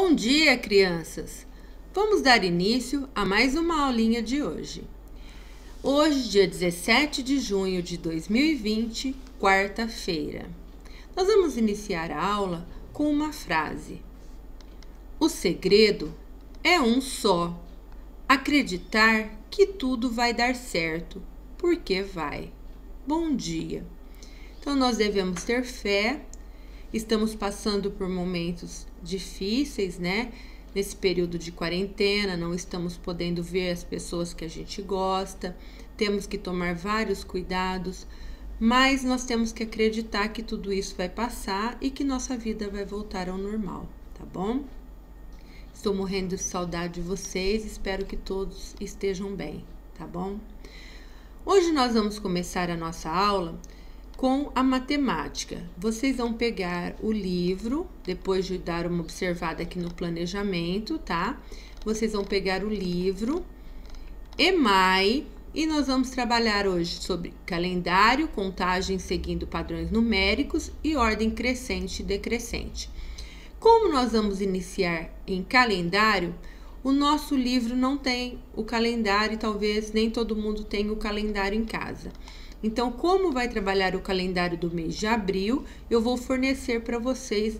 Bom dia, crianças! Vamos dar início a mais uma aulinha de hoje. Hoje, dia 17 de junho de 2020, quarta-feira. Nós vamos iniciar a aula com uma frase. O segredo é um só. Acreditar que tudo vai dar certo, porque vai. Bom dia! Então, nós devemos ter fé. Estamos passando por momentos difíceis, né? Nesse período de quarentena, não estamos podendo ver as pessoas que a gente gosta, temos que tomar vários cuidados, mas nós temos que acreditar que tudo isso vai passar e que nossa vida vai voltar ao normal, tá bom? Estou morrendo de saudade de vocês, espero que todos estejam bem, tá bom? Hoje nós vamos começar a nossa aula com a matemática. Vocês vão pegar o livro, depois de dar uma observada aqui no planejamento, tá? Vocês vão pegar o livro EMAI e nós vamos trabalhar hoje sobre calendário, contagem seguindo padrões numéricos e ordem crescente e decrescente. Como nós vamos iniciar em calendário, o nosso livro não tem o calendário e talvez nem todo mundo tenha o calendário em casa. Então, como vai trabalhar o calendário do mês de abril, eu vou fornecer para vocês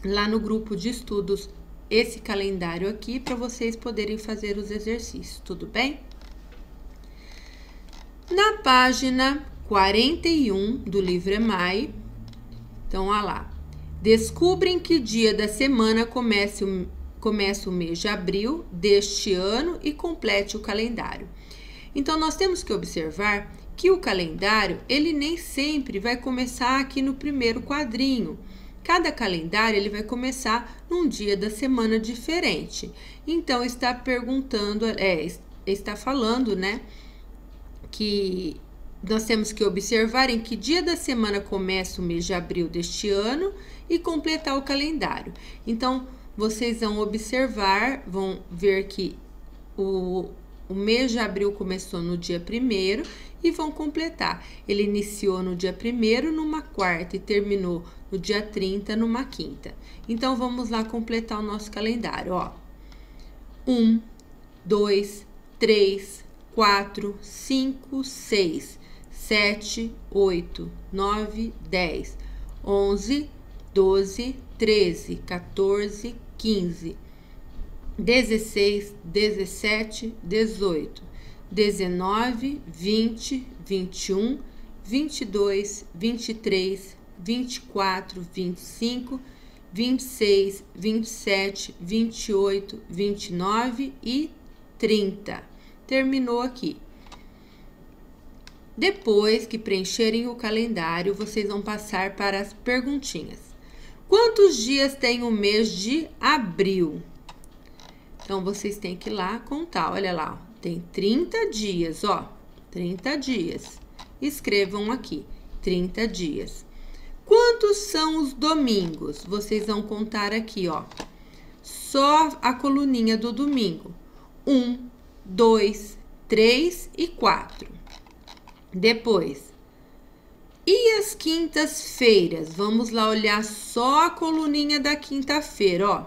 lá no grupo de estudos esse calendário aqui para vocês poderem fazer os exercícios, tudo bem? Na página 41 do livro EMAI, então, olha lá. Descubra em que dia da semana começa o mês de abril deste ano e complete o calendário. Então, nós temos que observar que o calendário, ele nem sempre vai começar aqui no primeiro quadrinho. Cada calendário, ele vai começar num dia da semana diferente. Então, está perguntando, está falando, né, que nós temos que observar em que dia da semana começa o mês de abril deste ano e completar o calendário. Então, vocês vão observar, vão ver que o mês de abril começou no dia 1º e vão completar. Ele iniciou no dia 1º numa quarta e terminou no dia 30 numa quinta. Então, vamos lá completar o nosso calendário, ó. 1, 2, 3, 4, 5, 6, 7, 8, 9, 10, 11, 12, 13, 14, 15, 16, 17, 18, 19, 20, 21, 22, 23, 24, 25, 26, 27, 28, 29 e 30. Terminou aqui. Depois que preencherem o calendário, vocês vão passar para as perguntinhas. Quantos dias tem o mês de abril? Então, vocês têm que ir lá contar, olha lá, tem 30 dias, ó, 30 dias. Escrevam aqui, 30 dias. Quantos são os domingos? Vocês vão contar aqui, ó, só a coluninha do domingo. 1, 2, 3 e 4. Depois, e as quintas-feiras? Vamos lá olhar só a coluninha da quinta-feira, ó.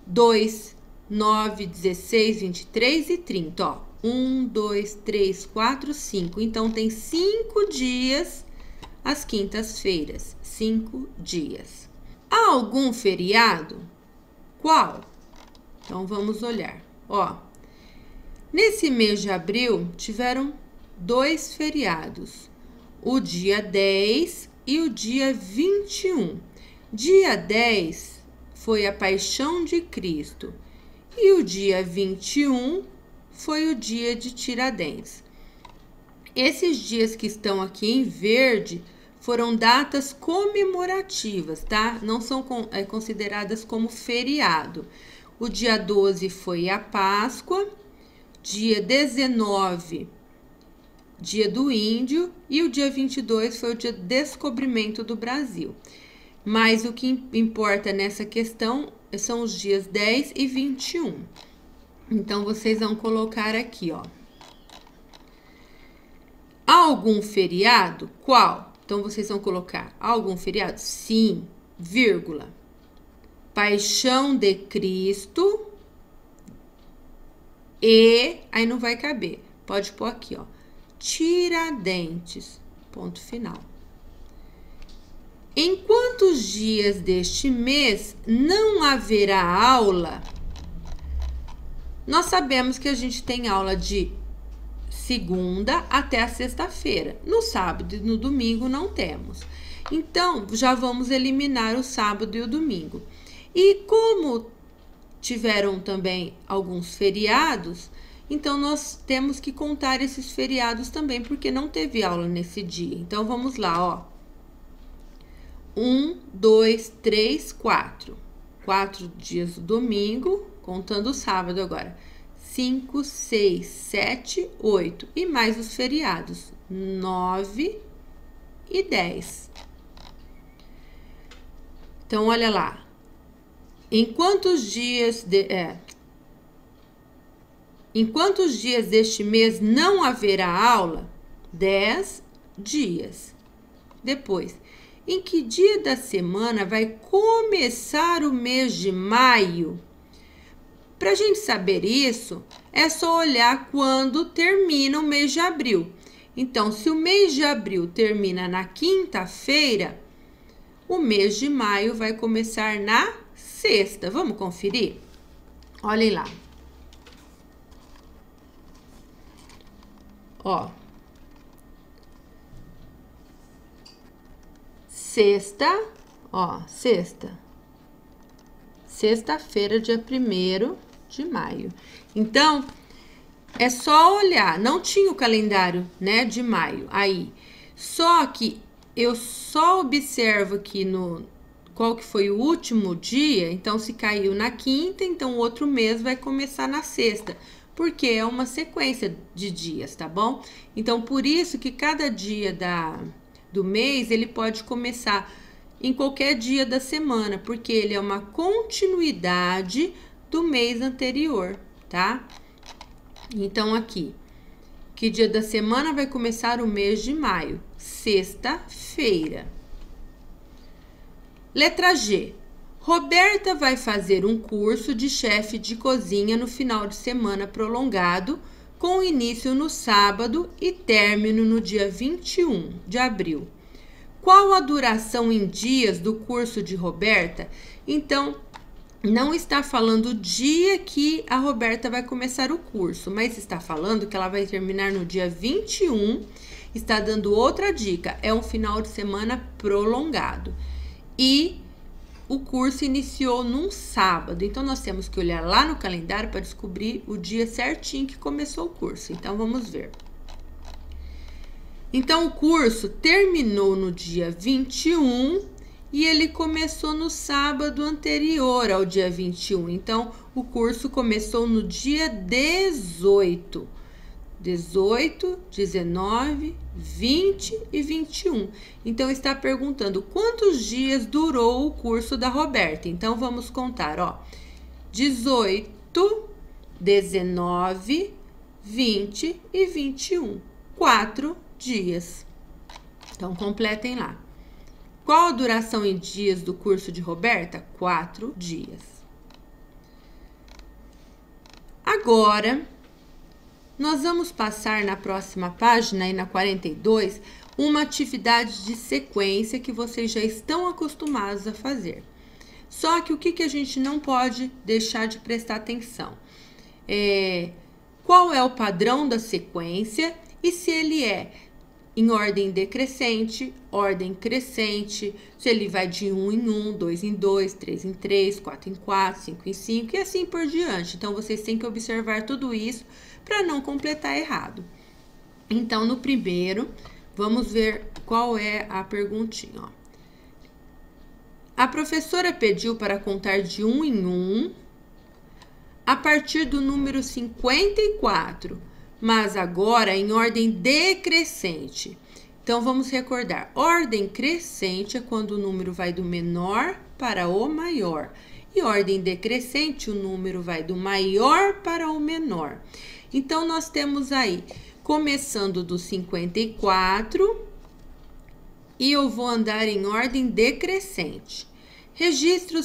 2, 9, 16, 23 e 30, ó. 1, 2, 3, 4, 5. Então, tem 5 dias as quintas-feiras. 5 dias. Há algum feriado? Qual? Então, vamos olhar. Ó, nesse mês de abril, tiveram 2 feriados. O dia 10 e o dia 21. Dia 10 foi a Paixão de Cristo. E o dia 21 foi o dia de Tiradentes. Esses dias que estão aqui em verde foram datas comemorativas, tá? Não são consideradas como feriado. O dia 12 foi a Páscoa, dia 19, dia do Índio, e o dia 22 foi o dia do descobrimento do Brasil. Mas o que importa nessa questão são os dias 10 e 21. Então, vocês vão colocar aqui, ó. Há algum feriado? Qual? Então, vocês vão colocar algum feriado? Sim, vírgula. Paixão de Cristo e... Aí não vai caber. Pode pôr aqui, ó. Tiradentes. Ponto final. Em quantos dias deste mês não haverá aula? Nós sabemos que a gente tem aula de segunda até a sexta-feira. No sábado e no domingo não temos. Então, já vamos eliminar o sábado e o domingo. E como tiveram também alguns feriados, então nós temos que contar esses feriados também, porque não teve aula nesse dia. Então, vamos lá, ó. 1, 2, 3, 4. 4 dias do domingo, contando o sábado agora. 5, 6, 7, 8. E mais os feriados. 9 e 10. Então, olha lá. Em quantos dias deste mês não haverá aula? 10 dias. Depois, em que dia da semana vai começar o mês de maio? Para a gente saber isso, é só olhar quando termina o mês de abril. Então, se o mês de abril termina na quinta-feira, o mês de maio vai começar na sexta. Vamos conferir? Olhem lá. Ó. Sexta, ó, sexta. Sexta-feira, dia 1º de maio. Então, é só olhar. Não tinha o calendário, né, de maio aí. Só que eu só observo aqui qual que foi o último dia. Então, se caiu na quinta, então o outro mês vai começar na sexta. Porque é uma sequência de dias, tá bom? Então, por isso que cada dia do mês, ele pode começar em qualquer dia da semana, porque ele é uma continuidade do mês anterior, tá? Então, aqui, que dia da semana vai começar o mês de maio? Sexta-feira. Letra G. Roberta vai fazer um curso de chefe de cozinha no final de semana prolongado, com início no sábado e término no dia 21 de abril. Qual a duração em dias do curso de Roberta? Então, não está falando o dia que a Roberta vai começar o curso, mas está falando que ela vai terminar no dia 21. Está dando outra dica, é um final de semana prolongado. E o curso iniciou num sábado, então nós temos que olhar lá no calendário para descobrir o dia certinho que começou o curso. Então, vamos ver. Então, o curso terminou no dia 21 e ele começou no sábado anterior ao dia 21. Então, o curso começou no dia 18. 18, 19, 20 e 21. Então, está perguntando quantos dias durou o curso da Roberta. Então, vamos contar, ó. 18, 19, 20 e 21. 4 dias. Então, completem lá. Qual a duração em dias do curso de Roberta? 4 dias. Agora, nós vamos passar na próxima página, aí na 42, uma atividade de sequência que vocês já estão acostumados a fazer. Só que o que a gente não pode deixar de prestar atenção? Qual é o padrão da sequência e se ele é em ordem decrescente, ordem crescente, se ele vai de 1 em 1, 2 em 2, 3 em 3, 4 em 4, 5 em 5 e assim por diante. Então, vocês têm que observar tudo isso para não completar errado. Então, no primeiro, vamos ver qual é a perguntinha, ó. A professora pediu para contar de 1 em 1 a partir do número 54, mas agora em ordem decrescente. Então, vamos recordar. Ordem crescente é quando o número vai do menor para o maior. E ordem decrescente, o número vai do maior para o menor. Então, nós temos aí, começando do 54, e eu vou andar em ordem decrescente. Registre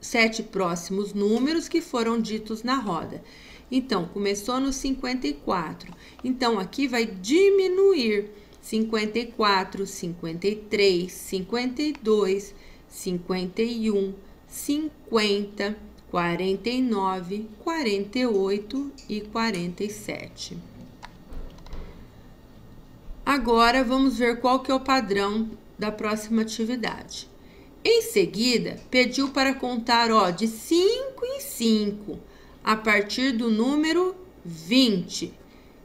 7 próximos números que foram ditos na roda. Então, começou no 54. Então, aqui vai diminuir 54, 53, 52, 51, 50, 49, 48 e 47. Agora, vamos ver qual que é o padrão da próxima atividade. Em seguida, pediu para contar, de 5 em 5, a partir do número 20,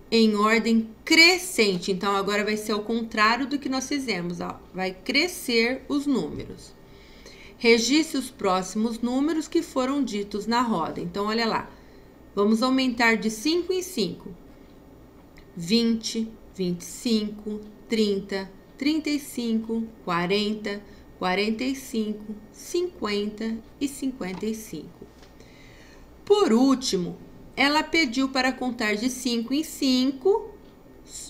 em ordem crescente. Então, agora vai ser ao contrário do que nós fizemos, vai crescer os números. Registre os próximos números que foram ditos na roda. Então, olha lá, vamos aumentar de 5 em 5. 20, 25, 30, 35, 40, 45, 50 e 55. Por último, ela pediu para contar de 5 em 5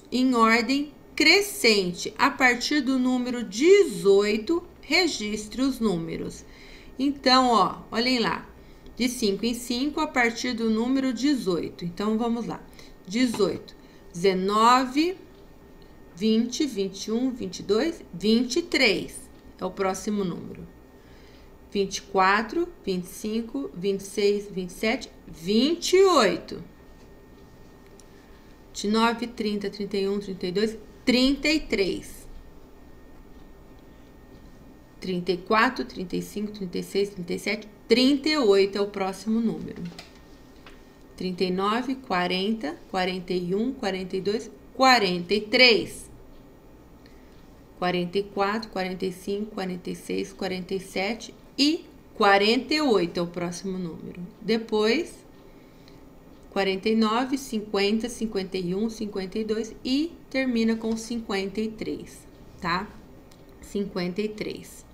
em ordem crescente. A partir do número 18, registre os números. Então, olhem lá. De 5 em 5 a partir do número 18. Então, vamos lá. 18, 19, 20, 21, 22, 23. É o próximo número. 24, 25, 26, 27, 28. 29, 30, 31, 32, 33. 34, 35, 36, 37, 38 é o próximo número. 39, 40, 41, 42, 43. 44, 45, 46, 47 e 48 é o próximo número. Depois, 49, 50, 51, 52 e termina com 53, tá? 53.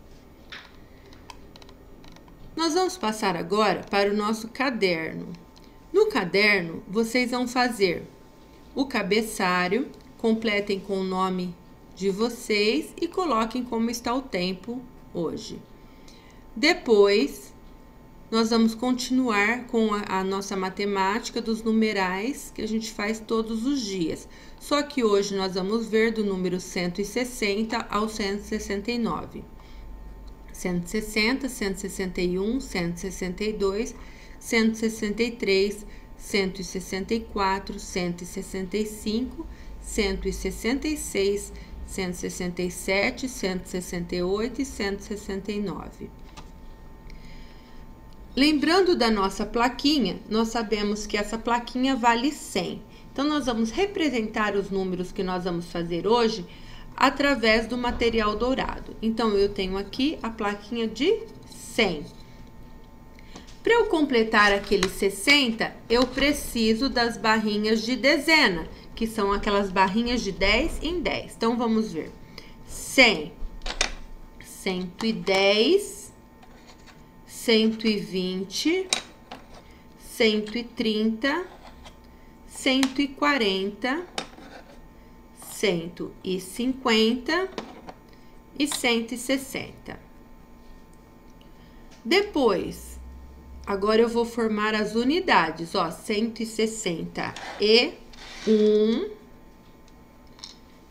Nós vamos passar agora para o nosso caderno. No caderno, vocês vão fazer o cabeçalho, completem com o nome de vocês e coloquem como está o tempo hoje. Depois, nós vamos continuar com a nossa matemática dos numerais que a gente faz todos os dias. Só que hoje nós vamos ver do número 160 ao 169. 160, 161, 162, 163, 164, 165, 166, 167, 168 e 169. Lembrando da nossa plaquinha, nós sabemos que essa plaquinha vale 100. Então, nós vamos representar os números que nós vamos fazer hoje através do material dourado. Então, eu tenho aqui a plaquinha de 100. Para eu completar aqueles 60, eu preciso das barrinhas de dezena, que são aquelas barrinhas de 10 em 10. Então, vamos ver. 100, 110, 120, 130, 140, 150 e 160. Depois, agora eu vou formar as unidades, 161,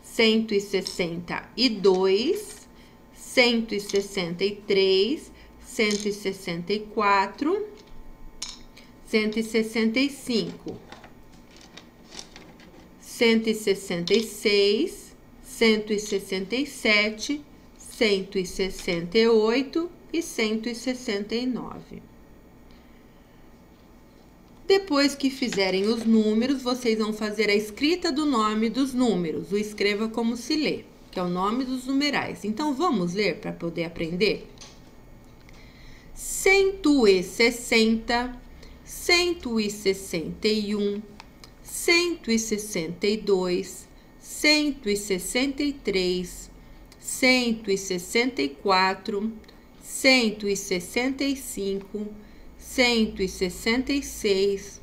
162, 163, 164, 165, 166, 167, 168 e 169. Depois que fizerem os números, vocês vão fazer a escrita do nome dos números, o escreva como se lê, que é o nome dos numerais. Então, vamos ler para poder aprender? 160, 161, 162, 163, 164, 165, 166,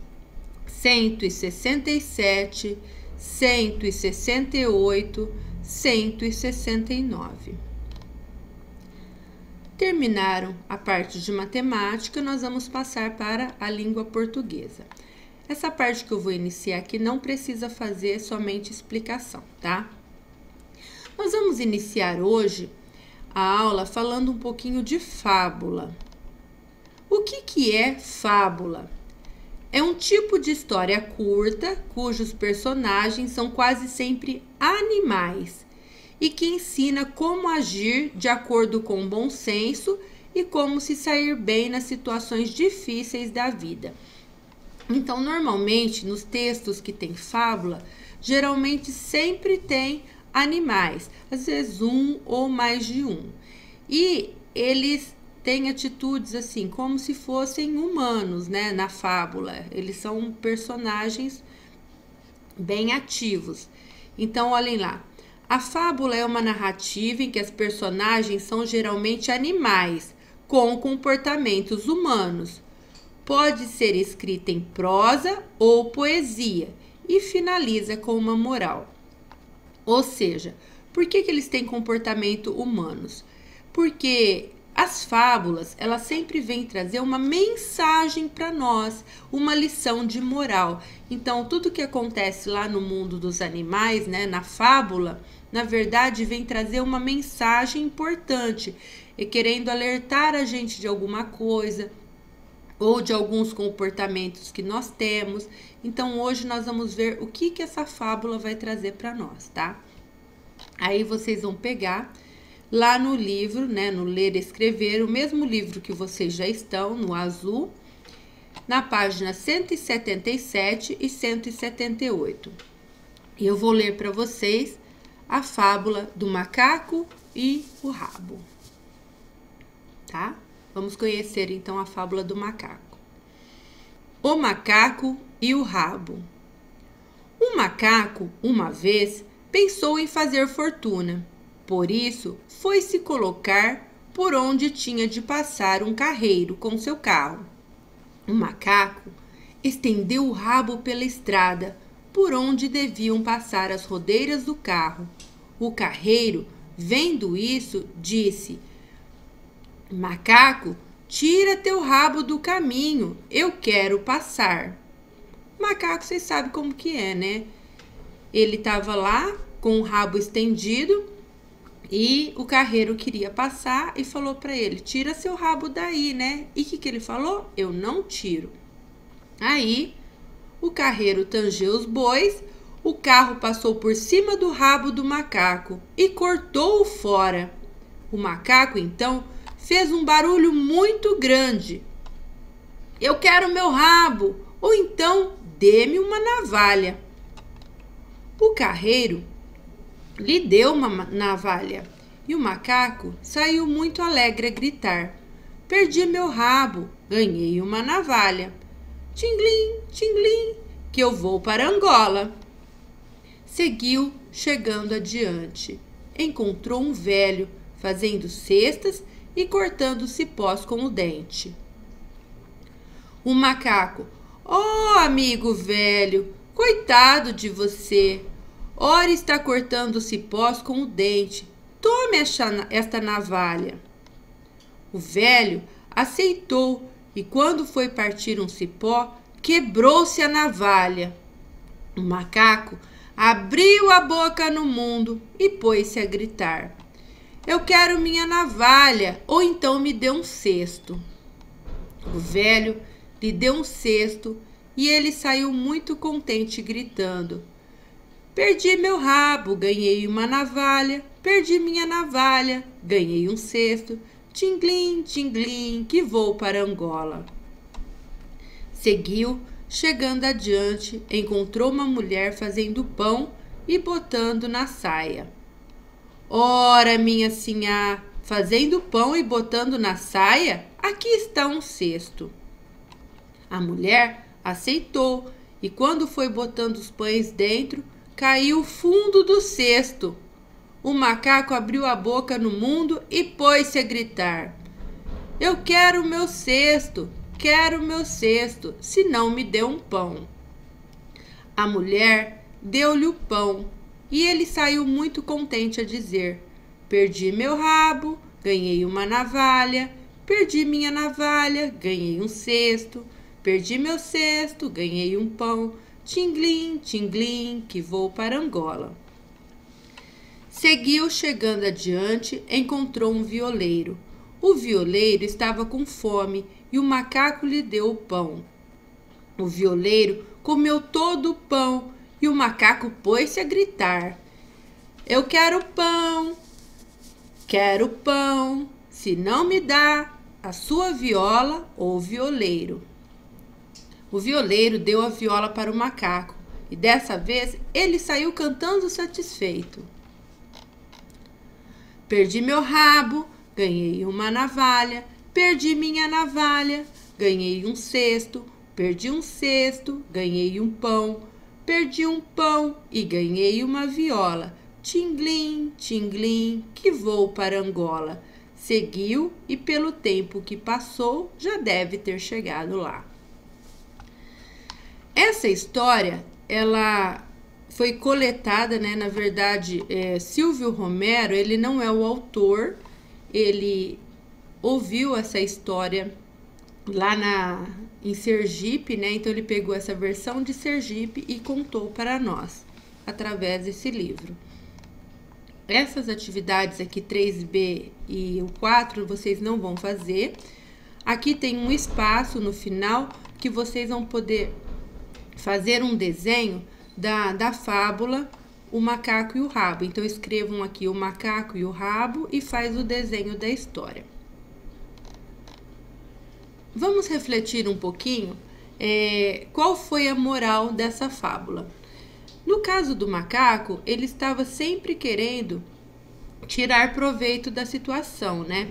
167, 168, 169. Terminaram a parte de matemática, nós vamos passar para a língua portuguesa. Essa parte que eu vou iniciar aqui não precisa fazer somente explicação, tá? Nós vamos iniciar hoje a aula falando um pouquinho de fábula. O que é fábula? É um tipo de história curta, cujos personagens são quase sempre animais e que ensina como agir de acordo com o bom senso e como se sair bem nas situações difíceis da vida. Então, normalmente, nos textos que tem fábula, geralmente sempre tem animais, às vezes um ou mais de um. E eles têm atitudes assim, como se fossem humanos, né, na fábula. Eles são personagens bem ativos. Então, olhem lá. A fábula é uma narrativa em que as personagens são geralmente animais, com comportamentos humanos. Pode ser escrita em prosa ou poesia e finaliza com uma moral. Ou seja, por que eles têm comportamento humanos? Porque as fábulas, elas sempre vêm trazer uma mensagem para nós, uma lição de moral. Então, tudo que acontece lá no mundo dos animais, né, na fábula, na verdade, vem trazer uma mensagem importante, querendo alertar a gente de alguma coisa, ou de alguns comportamentos que nós temos. Então, hoje nós vamos ver o que essa fábula vai trazer para nós, tá? Aí vocês vão pegar lá no livro, né, no Ler e Escrever, o mesmo livro que vocês já estão, no azul, na página 177 e 178. E eu vou ler para vocês a fábula do macaco e o rabo, tá? Vamos conhecer então a fábula do macaco. O macaco e o rabo. Um macaco, uma vez, pensou em fazer fortuna. Por isso, foi se colocar por onde tinha de passar um carreiro com seu carro. O macaco estendeu o rabo pela estrada, por onde deviam passar as rodeiras do carro. O carreiro, vendo isso, disse: Macaco, tira teu rabo do caminho, eu quero passar. Macaco, vocês sabem como que é, né? Ele estava lá com o rabo estendido e o carreiro queria passar e falou para ele: tira seu rabo daí, né? E o que ele falou? Eu não tiro. Aí o carreiro tangeu os bois, o carro passou por cima do rabo do macaco e cortou-o fora. O macaco, então, fez um barulho muito grande. Eu quero meu rabo, ou então dê-me uma navalha. O carreiro lhe deu uma navalha e o macaco saiu muito alegre a gritar: perdi meu rabo, ganhei uma navalha. Tinglim, tinglim, que eu vou para Angola. Seguiu chegando adiante. Encontrou um velho fazendo cestas e cortando cipós com o dente. O macaco: oh, amigo velho, coitado de você. Ora está cortando cipós com o dente. Tome esta navalha. O velho aceitou e quando foi partir um cipó, quebrou-se a navalha. O macaco abriu a boca no mundo e pôs-se a gritar: eu quero minha navalha, ou então me dê um cesto. O velho lhe deu um cesto e ele saiu muito contente, gritando: perdi meu rabo, ganhei uma navalha, perdi minha navalha, ganhei um cesto, tinglim, tinglim, que vou para Angola. Seguiu, chegando adiante, encontrou uma mulher fazendo pão e botando na saia. Ora, minha sinhá, fazendo pão e botando na saia, aqui está um cesto. A mulher aceitou e quando foi botando os pães dentro, caiu o fundo do cesto. O macaco abriu a boca no mundo e pôs-se a gritar: eu quero o meu cesto, se não me dê um pão. A mulher deu-lhe o pão e ele saiu muito contente a dizer: perdi meu rabo, ganhei uma navalha. Perdi minha navalha, ganhei um cesto. Perdi meu cesto, ganhei um pão. Tinglim, tinglim, que vou para Angola. Seguiu chegando adiante, encontrou um violeiro. O violeiro estava com fome e o macaco lhe deu o pão. O violeiro comeu todo o pão e o macaco pôs-se a gritar: eu quero pão, se não me dá a sua viola ou violeiro. O violeiro deu a viola para o macaco e dessa vez ele saiu cantando satisfeito. Perdi meu rabo, ganhei uma navalha. Perdi minha navalha, ganhei um cesto. Perdi um cesto, ganhei um pão. Perdi um pão e ganhei uma viola. Tinglim, tinglim, que vou para Angola. Seguiu e pelo tempo que passou já deve ter chegado lá. Essa história, ela foi coletada, né? Na verdade, Silvio Romero, ele não é o autor, ele ouviu essa história lá em Sergipe, né? Então ele pegou essa versão de Sergipe e contou para nós, através desse livro. Essas atividades aqui, 3B e o 4, vocês não vão fazer. Aqui tem um espaço no final que vocês vão poder fazer um desenho da fábula O Macaco e o Rabo. Então, escrevam aqui o macaco e o rabo e faz o desenho da história. Vamos refletir um pouquinho qual foi a moral dessa fábula. No caso do macaco, ele estava sempre querendo tirar proveito da situação, né?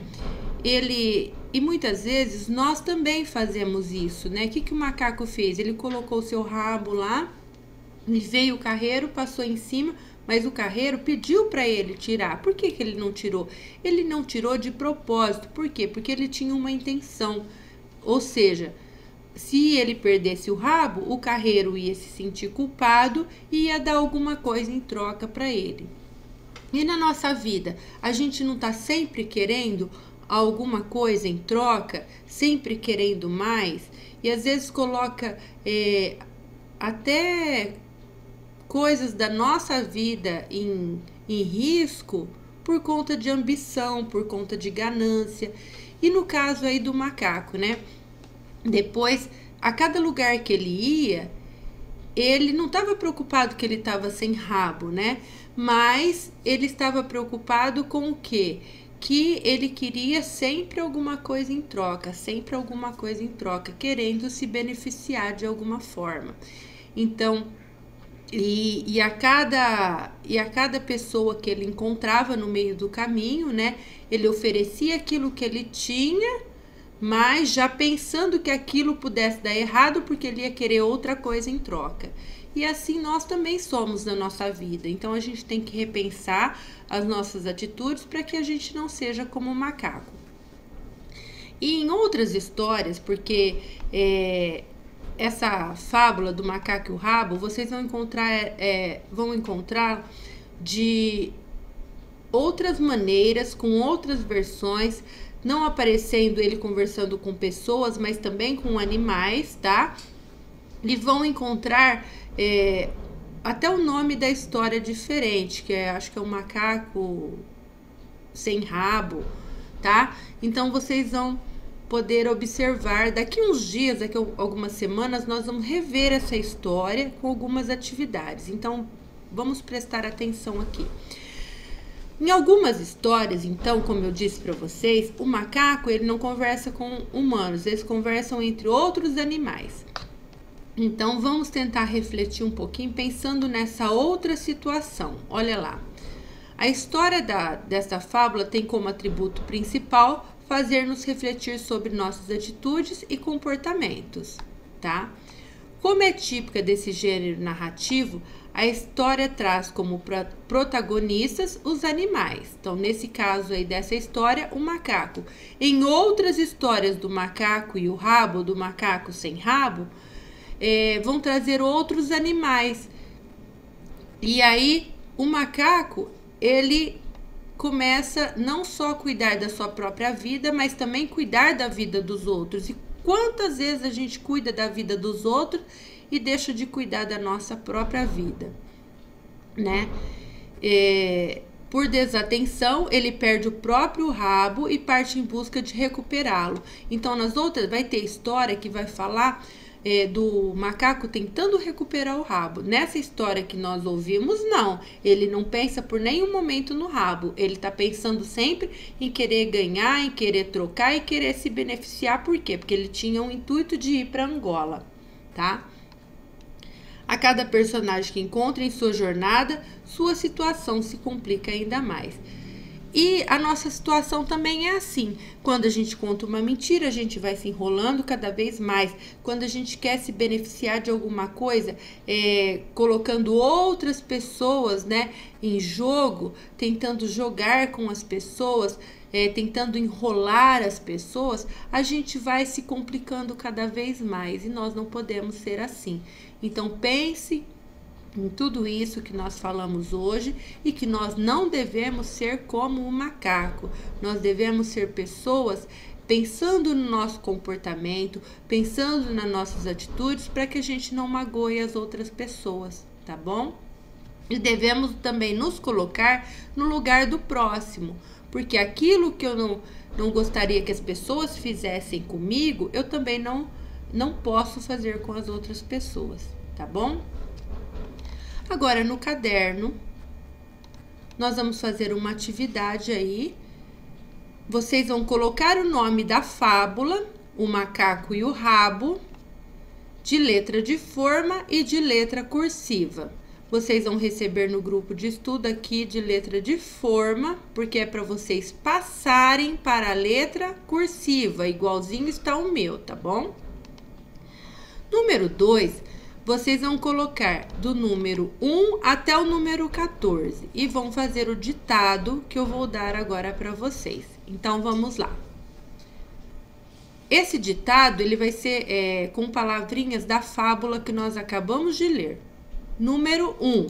E muitas vezes nós também fazemos isso, né? O que o macaco fez? Ele colocou o seu rabo lá e veio o carreiro, passou em cima, mas o carreiro pediu para ele tirar. Por que ele não tirou? Ele não tirou de propósito. Por quê? Porque ele tinha uma intenção. Ou seja, se ele perdesse o rabo, o carreiro ia se sentir culpado e ia dar alguma coisa em troca para ele. E na nossa vida, a gente não está sempre querendo alguma coisa em troca, sempre querendo mais, e às vezes coloca até coisas da nossa vida em risco por conta de ambição, por conta de ganância. E no caso aí do macaco, né? Depois, a cada lugar que ele ia, ele não estava preocupado que ele estava sem rabo, né? Mas ele estava preocupado com o quê? Que ele queria sempre alguma coisa em troca, querendo se beneficiar de alguma forma. Então, e a cada pessoa que ele encontrava no meio do caminho, né? Ele oferecia aquilo que ele tinha, mas já pensando que aquilo pudesse dar errado, porque ele ia querer outra coisa em troca. E assim nós também somos na nossa vida. Então a gente tem que repensar as nossas atitudes para que a gente não seja como um macaco. E em outras histórias, porque essa fábula do macaco e o rabo, vocês vão encontrar de outras maneiras, com outras versões, não aparecendo ele conversando com pessoas, mas também com animais, tá? E vão encontrar até o nome da história diferente, que acho que é um macaco sem rabo, tá? Então vocês vão poder observar. Daqui uns dias, daqui algumas semanas, nós vamos rever essa história com algumas atividades. Então vamos prestar atenção aqui. Em algumas histórias, então, como eu disse para vocês, o macaco ele não conversa com humanos, eles conversam entre outros animais. Então, vamos tentar refletir um pouquinho pensando nessa outra situação. Olha lá, a história dessa fábula tem como atributo principal fazer-nos refletir sobre nossas atitudes e comportamentos, tá? Como é típica desse gênero narrativo, a história traz como protagonistas os animais. Então, nesse caso aí dessa história, o macaco. Em outras histórias do macaco e o rabo, do macaco sem rabo, vão trazer outros animais. E aí, o macaco, ele começa não só a cuidar da sua própria vida, mas também cuidar da vida dos outros. E quantas vezes a gente cuida da vida dos outros e deixa de cuidar da nossa própria vida, né? Por desatenção, ele perde o próprio rabo e parte em busca de recuperá-lo. Então, nas outras, vai ter história que vai falar do macaco tentando recuperar o rabo. Nessa história que nós ouvimos, não. Ele não pensa por nenhum momento no rabo. Ele tá pensando sempre em querer ganhar, em querer trocar e querer se beneficiar. Por quê? Porque ele tinha o intuito de ir para Angola, tá? A cada personagem que encontra em sua jornada, sua situação se complica ainda mais. E a nossa situação também é assim. Quando a gente conta uma mentira, a gente vai se enrolando cada vez mais. Quando a gente quer se beneficiar de alguma coisa, colocando outras pessoas, né, em jogo, tentando jogar com as pessoas, tentando enrolar as pessoas, a gente vai se complicando cada vez mais. E nós não podemos ser assim. Então, pense em tudo isso que nós falamos hoje e que nós não devemos ser como um macaco. Nós devemos ser pessoas pensando no nosso comportamento, pensando nas nossas atitudes, para que a gente não magoe as outras pessoas, tá bom? E devemos também nos colocar no lugar do próximo, porque aquilo que eu não gostaria que as pessoas fizessem comigo, eu também não posso fazer com as outras pessoas, tá bom? Agora, no caderno, nós vamos fazer uma atividade aí. Vocês vão colocar o nome da fábula, o macaco e o rabo, de letra de forma e de letra cursiva. Vocês vão receber no grupo de estudo aqui de letra de forma, porque é para vocês passarem para a letra cursiva, igualzinho está o meu, tá bom? Número 2, vocês vão colocar do número 1 até o número 14 e vão fazer o ditado que eu vou dar agora para vocês. Então, vamos lá. Esse ditado, ele vai ser com palavrinhas da fábula que nós acabamos de ler. Número 1.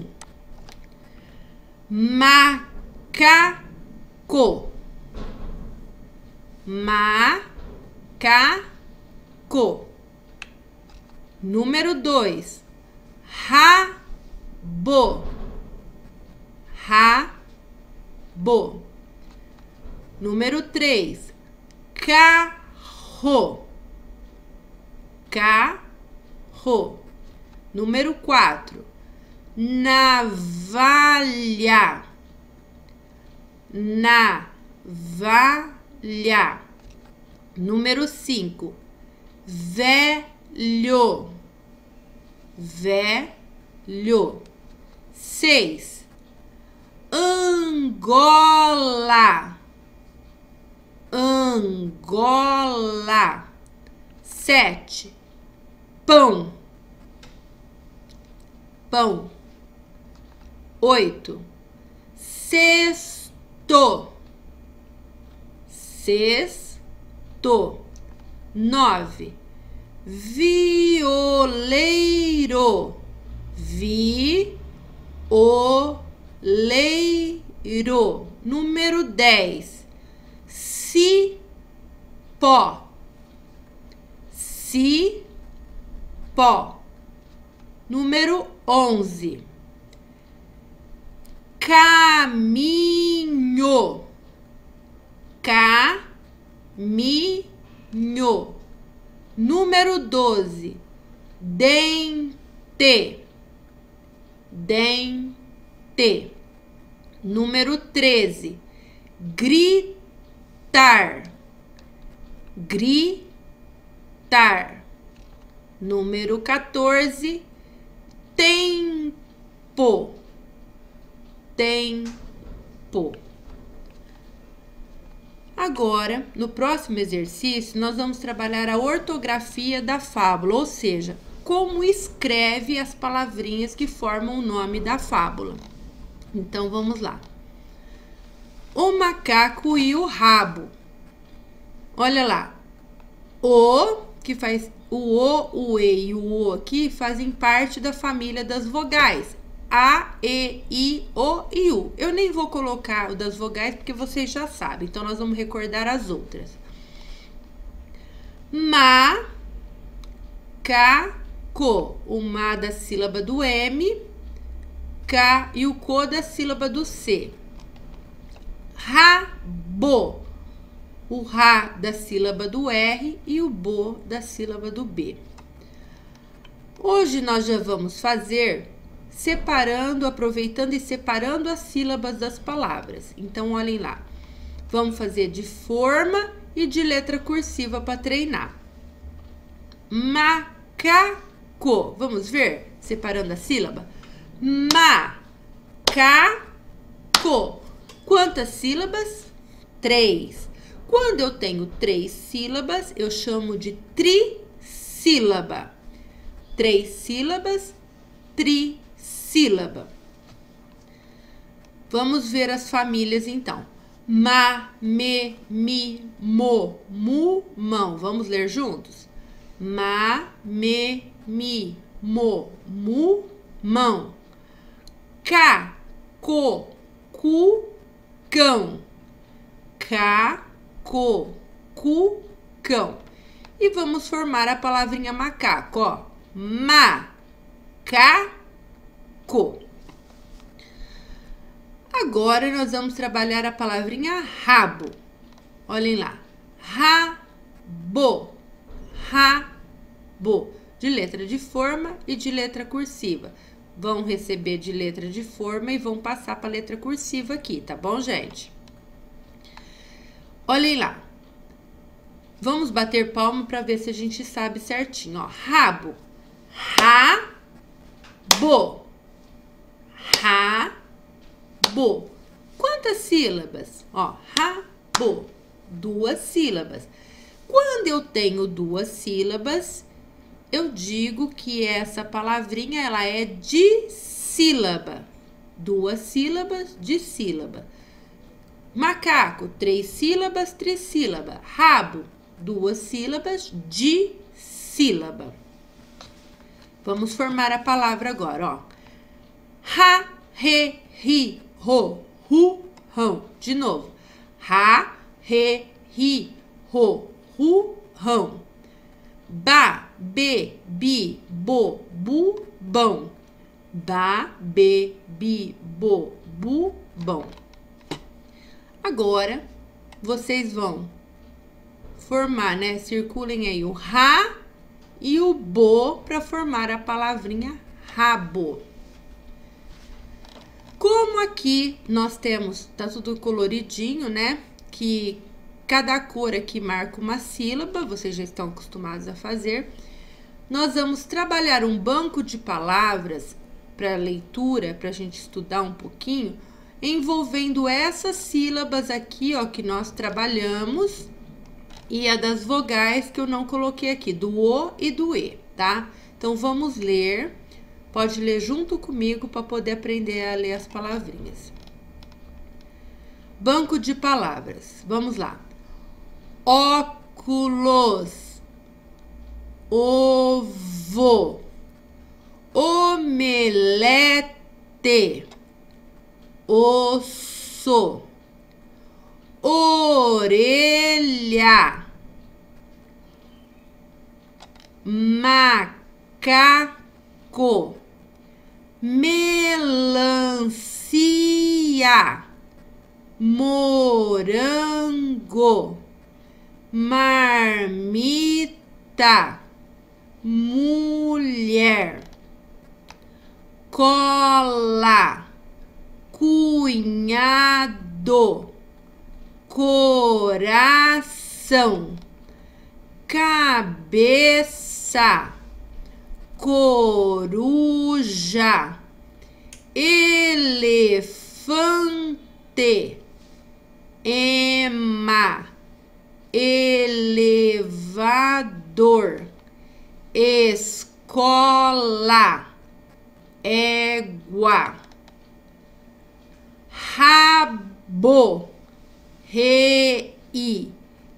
Macaco. Macaco. Número 2. Rabo. Rabo. Número 3. Carro. Carro. Número 4. Navalha. Navalha. Número 5. Velho. Velho. 6. Angola. Angola. 7. Pão. Pão. 8. Cesto. Cesto. 9. Violeiro. Violeiro. Número 10. Cipó. Cipó. Número 11. Caminho. Caminho. Número 12. Dente. Dente. Número 13. Gritar. Gritar. Número 14. Tempo. Tempo. Agora, no próximo exercício, nós vamos trabalhar a ortografia da fábula, ou seja, como escreve as palavrinhas que formam o nome da fábula. Então, vamos lá. O macaco e o rabo. Olha lá. O, que faz o E e o O aqui, fazem parte da família das vogais. A, E, I, O e U. Eu nem vou colocar o das vogais, porque vocês já sabem. Então, nós vamos recordar as outras. Ma, ca, co. O ma da sílaba do M, ca e o co da sílaba do C. Rabo. O ra da sílaba do R e o bo da sílaba do B. Hoje nós já vamos fazer separando, aproveitando e separando as sílabas das palavras. Então, olhem lá. Vamos fazer de forma e de letra cursiva para treinar. Macaco. Vamos ver? Separando a sílaba. Macaco. Quantas sílabas? 3. Quando eu tenho 3 sílabas, eu chamo de trissílaba. 3 sílabas, trissílaba. Vamos ver as famílias, então. Ma, me, mi, mo, mu, mão. Vamos ler juntos? Ma, me, mi, mo, mu, mão. Ca, co, cu, cão. Ca, co, cu, cão. E vamos formar a palavrinha macaco, ó. Macaco. Agora, nós vamos trabalhar a palavrinha rabo. Olhem lá. Rabo. Rabo. De letra de forma e de letra cursiva. Vão receber de letra de forma e vão passar para a letra cursiva aqui, tá bom, gente? Olhem lá. Vamos bater palma para ver se a gente sabe certinho, ó. Rabo. Rabo. Rabo. Quantas sílabas? Ó, rabo. 2 sílabas. Quando eu tenho 2 sílabas, eu digo que essa palavrinha, ela é dissílaba. 2 sílabas, dissílaba. Macaco, 3 sílabas, trissílaba. Rabo, 2 sílabas, dissílaba. Vamos formar a palavra agora, ó. Ra, re, ri, ro, ru, rão. De novo. Ra, re, ri, ro, ru, rão. Ba, be, bi, bo, bu, bão. Ba, be, bi, bo, bu, bão. Agora, vocês vão formar, né? Circulem aí o ra e o bo para formar a palavrinha rabo. Como aqui nós temos, tá tudo coloridinho, né? Que cada cor aqui marca uma sílaba, vocês já estão acostumados a fazer. Nós vamos trabalhar um banco de palavras para leitura, para a gente estudar um pouquinho, envolvendo essas sílabas aqui, ó, que nós trabalhamos, e a das vogais que eu não coloquei aqui, do O e do E, tá? Então, vamos ler. Pode ler junto comigo para poder aprender a ler as palavrinhas. Banco de palavras. Vamos lá. Óculos. Ovo. Omelete. Osso. Orelha. Macaco. Melancia. Morango. Marmita. Mulher. Cola. Cunhado. Coração. Cabeça. Coruja. Elefante. Ema. Elevador. Escola. Égua. Rabo. Rei.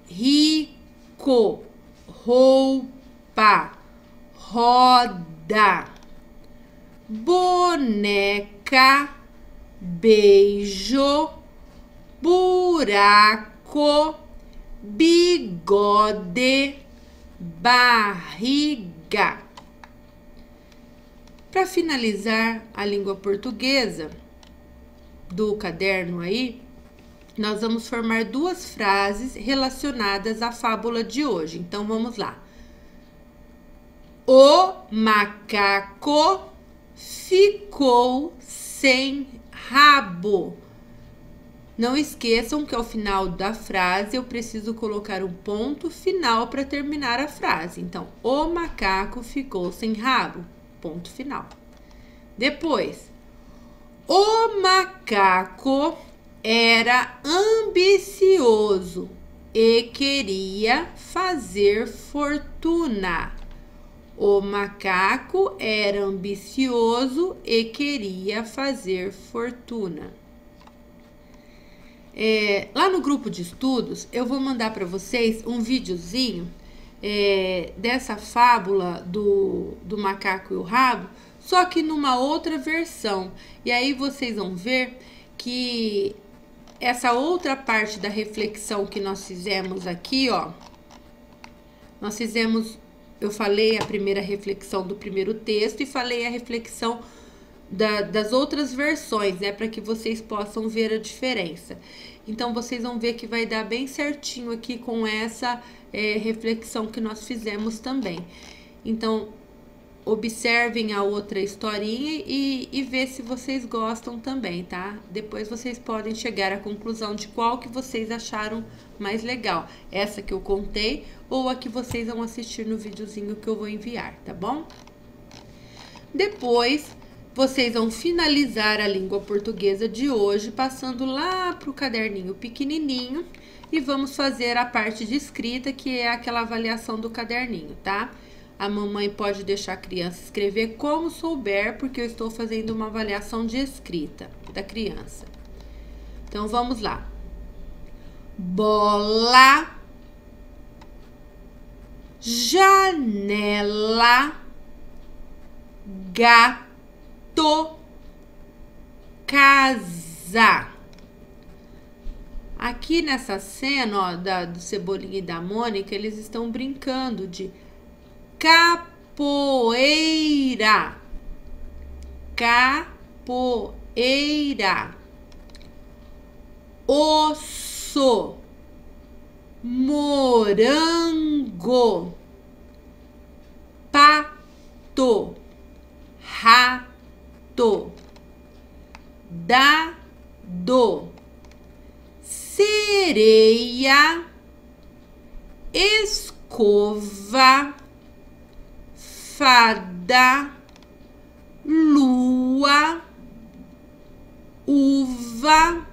Rico. Roupa. Roda. Boneca. boca, beijo, buraco, bigode, barriga. Para finalizar a língua portuguesa do caderno aí, nós vamos formar duas frases relacionadas à fábula de hoje. Então, vamos lá. O macaco ficou sem rabo. Não esqueçam que ao final da frase eu preciso colocar um ponto final para terminar a frase. Então, o macaco ficou sem rabo. Ponto final. Depois, o macaco era ambicioso e queria fazer fortuna. O macaco era ambicioso e queria fazer fortuna. Lá no grupo de estudos, eu vou mandar para vocês um videozinho dessa fábula do macaco e o rabo, só que numa outra versão. E aí vocês vão ver que essa outra parte da reflexão que nós fizemos aqui, ó, eu falei a primeira reflexão do primeiro texto e falei a reflexão das outras versões, né, para que vocês possam ver a diferença. Então, vocês vão ver que vai dar bem certinho aqui com essa reflexão que nós fizemos também. Então, observem a outra historinha e vê se vocês gostam também, tá? Depois vocês podem chegar à conclusão de qual que vocês acharam mais legal. Essa que eu contei ou a que vocês vão assistir no videozinho que eu vou enviar, tá bom? Depois, vocês vão finalizar a língua portuguesa de hoje, passando lá para o caderninho pequenininho e vamos fazer a parte de escrita, que é aquela avaliação do caderninho, tá? A mamãe pode deixar a criança escrever como souber, porque eu estou fazendo uma avaliação de escrita da criança. Então, vamos lá. Bola, janela, gato, casa. Aqui nessa cena, ó, do Cebolinha e da Mônica, eles estão brincando de capoeira, capoeira, osso, morango, pato, rato, dado, sereia, escova, fada, lua, uva,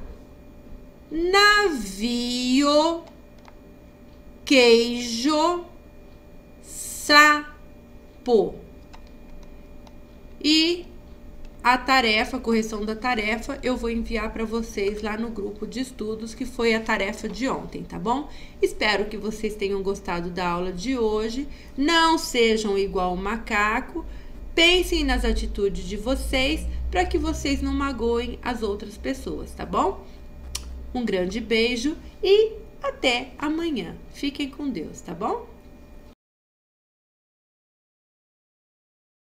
navio, queijo, sapo. E a tarefa, a correção da tarefa, eu vou enviar para vocês lá no grupo de estudos, que foi a tarefa de ontem, tá bom? Espero que vocês tenham gostado da aula de hoje. Não sejam igual o macaco. Pensem nas atitudes de vocês para que vocês não magoem as outras pessoas, tá bom? Um grande beijo e até amanhã. Fiquem com Deus, tá bom?